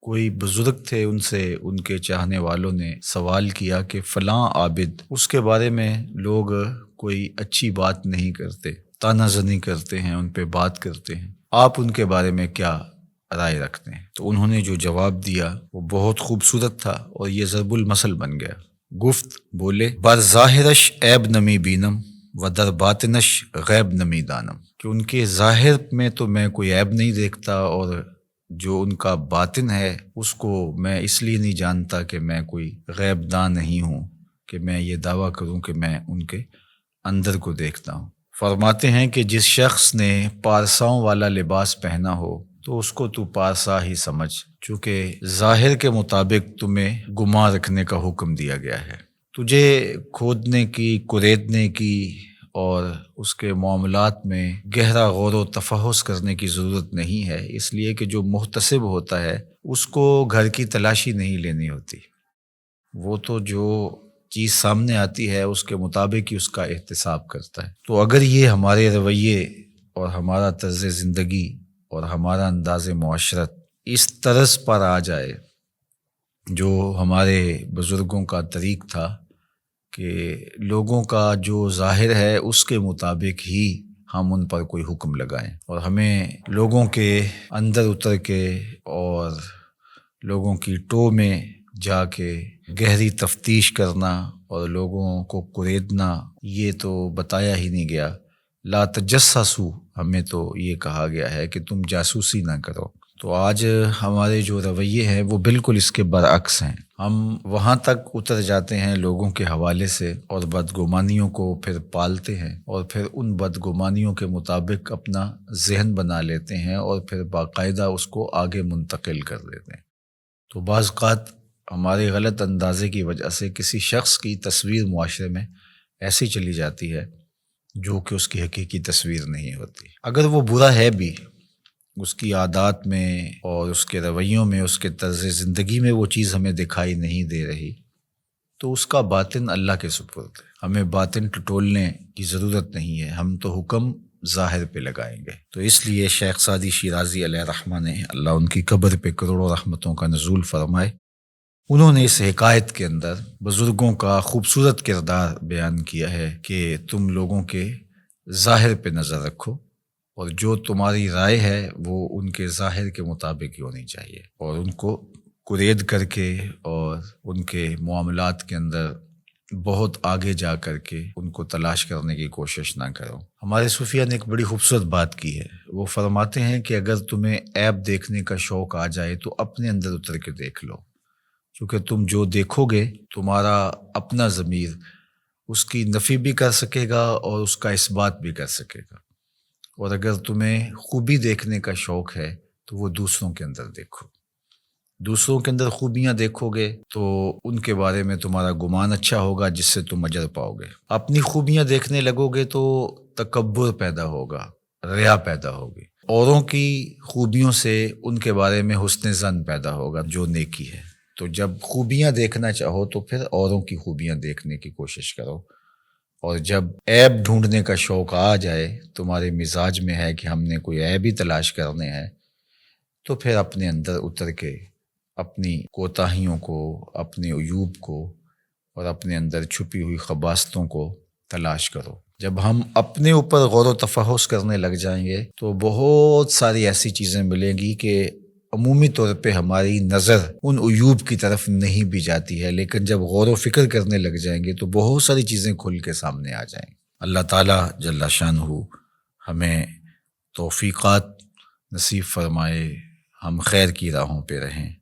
کوئی بزرگ تھے، ان سے ان کے چاہنے والوں نے سوال کیا کہ فلاں عابد، اس کے بارے میں لوگ کوئی اچھی بات نہیں کرتے، طعنہ زنی کرتے ہیں، ان پہ بات کرتے ہیں، آپ ان کے بارے میں کیا رائے رکھتے ہیں؟ تو انہوں نے جو جواب دیا وہ بہت خوبصورت تھا اور یہ ضرب المثل بن گیا۔ گفت بولے بر ظاہرش عیب نمی بینم و در باطنش غیب نمی دانم، کہ ان کے ظاہر میں تو میں کوئی عیب نہیں دیکھتا، اور جو ان کا باطن ہے اس کو میں اس لیے نہیں جانتا کہ میں کوئی غیب داں نہیں ہوں کہ میں یہ دعویٰ کروں کہ میں ان کے اندر کو دیکھتا ہوں۔ فرماتے ہیں کہ جس شخص نے پارساؤں والا لباس پہنا ہو تو اس کو تو پارسا ہی سمجھ، چونکہ ظاہر کے مطابق تمہیں گمان رکھنے کا حکم دیا گیا ہے۔ تجھے کھودنے کی، کریدنے کی اور اس کے معاملات میں گہرا غور و تفحص کرنے کی ضرورت نہیں ہے، اس لیے کہ جو محتسب ہوتا ہے اس کو گھر کی تلاشی نہیں لینی ہوتی، وہ تو جو چیز سامنے آتی ہے اس کے مطابق ہی اس کا احتساب کرتا ہے۔ تو اگر یہ ہمارے رویے اور ہمارا طرز زندگی اور ہمارا انداز معاشرت اس طرز پر آ جائے جو ہمارے بزرگوں کا طریق تھا کہ لوگوں کا جو ظاہر ہے اس کے مطابق ہی ہم ان پر کوئی حکم لگائیں، اور ہمیں لوگوں کے اندر اتر کے اور لوگوں کی ٹو میں جا کے گہری تفتیش کرنا اور لوگوں کو کریدنا، یہ تو بتایا ہی نہیں گیا۔ لا تجسسوا، ہمیں تو یہ کہا گیا ہے کہ تم جاسوسی نہ کرو۔ تو آج ہمارے جو رویے ہیں وہ بالکل اس کے برعکس ہیں۔ ہم وہاں تک اتر جاتے ہیں لوگوں کے حوالے سے اور بدگمانیوں کو پھر پالتے ہیں، اور پھر ان بدگمانیوں کے مطابق اپنا ذہن بنا لیتے ہیں اور پھر باقاعدہ اس کو آگے منتقل کر دیتے ہیں۔ تو بعض اوقات ہمارے غلط اندازے کی وجہ سے کسی شخص کی تصویر معاشرے میں ایسی چلی جاتی ہے جو کہ اس کی حقیقی تصویر نہیں ہوتی۔ اگر وہ برا ہے بھی، اس کی عادات میں اور اس کے رویوں میں، اس کے طرز زندگی میں وہ چیز ہمیں دکھائی نہیں دے رہی، تو اس کا باطن اللہ کے سپرد ہے۔ ہمیں باطن ٹٹولنے کی ضرورت نہیں ہے، ہم تو حکم ظاہر پہ لگائیں گے۔ تو اس لیے شیخ سعدی شیرازی علیہ رحمہ نے، اللہ ان کی قبر پہ کروڑوں رحمتوں کا نزول فرمائے، انہوں نے اس حکایت کے اندر بزرگوں کا خوبصورت کردار بیان کیا ہے کہ تم لوگوں کے ظاہر پہ نظر رکھو، اور جو تمہاری رائے ہے وہ ان کے ظاہر کے مطابق ہی ہونی چاہیے، اور ان کو کرید کر کے اور ان کے معاملات کے اندر بہت آگے جا کر کے ان کو تلاش کرنے کی کوشش نہ کرو۔ ہمارے صوفیہ نے ایک بڑی خوبصورت بات کی ہے، وہ فرماتے ہیں کہ اگر تمہیں عیب دیکھنے کا شوق آ جائے تو اپنے اندر اتر کے دیکھ لو، کیونکہ تم جو دیکھو گے تمہارا اپنا ضمیر اس کی نفی بھی کر سکے گا اور اس کا اثبات بھی کر سکے گا۔ اور اگر تمہیں خوبی دیکھنے کا شوق ہے تو وہ دوسروں کے اندر دیکھو، دوسروں کے اندر خوبیاں دیکھو گے تو ان کے بارے میں تمہارا گمان اچھا ہوگا، جس سے تم اجر پاؤ گے۔ اپنی خوبیاں دیکھنے لگو گے تو تکبر پیدا ہوگا، ریا پیدا ہوگی، اوروں کی خوبیوں سے ان کے بارے میں حسن ظن پیدا ہوگا جو نیکی ہے۔ تو جب خوبیاں دیکھنا چاہو تو پھر اوروں کی خوبیاں دیکھنے کی کوشش کرو، اور جب عیب ڈھونڈنے کا شوق آ جائے، تمہارے مزاج میں ہے کہ ہم نے کوئی عیب ہی تلاش کرنے ہیں، تو پھر اپنے اندر اتر کے اپنی کوتاہیوں کو، اپنے عیوب کو اور اپنے اندر چھپی ہوئی خباثتوں کو تلاش کرو۔ جب ہم اپنے اوپر غور و تفحص کرنے لگ جائیں گے تو بہت ساری ایسی چیزیں ملیں گی کہ عمومی طور پہ ہماری نظر ان عیوب کی طرف نہیں بھی جاتی ہے، لیکن جب غور و فکر کرنے لگ جائیں گے تو بہت ساری چیزیں کھل کے سامنے آ جائیں گی۔ اللہ تعالیٰ جل شانہ ہمیں توفیقات نصیب فرمائے، ہم خیر کی راہوں پہ رہیں۔